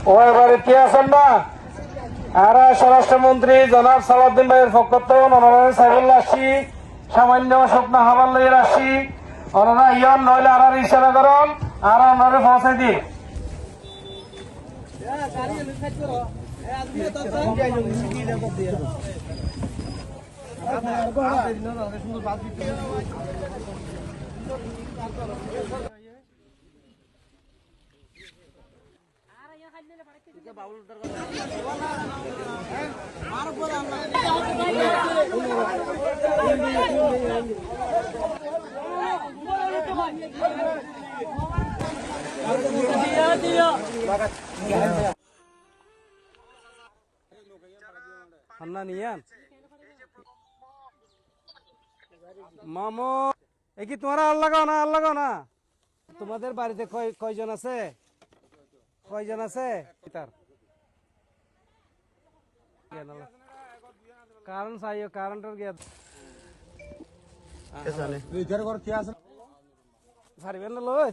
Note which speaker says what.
Speaker 1: ওই বাড়িতে আছেন না? আর স্বরাষ্ট্রমন্ত্রী জনাব সালাউদ্দিন ভাইয়ের পক্ষ থেকে অনারারি সাইবুল আসি সামান্য স্বপ্ন হাবার লইয়ে আসি ওনারা ইয়ন নইলে আর ইশারা করুন আর ওনারে পৌঁছাই দিন। মামু এ কি তোমরা আর লাগাও না তোমাদের বাড়িতে কয়জন আছে তার কারণ চাইও কারণটার গিয়া পারবেন না লই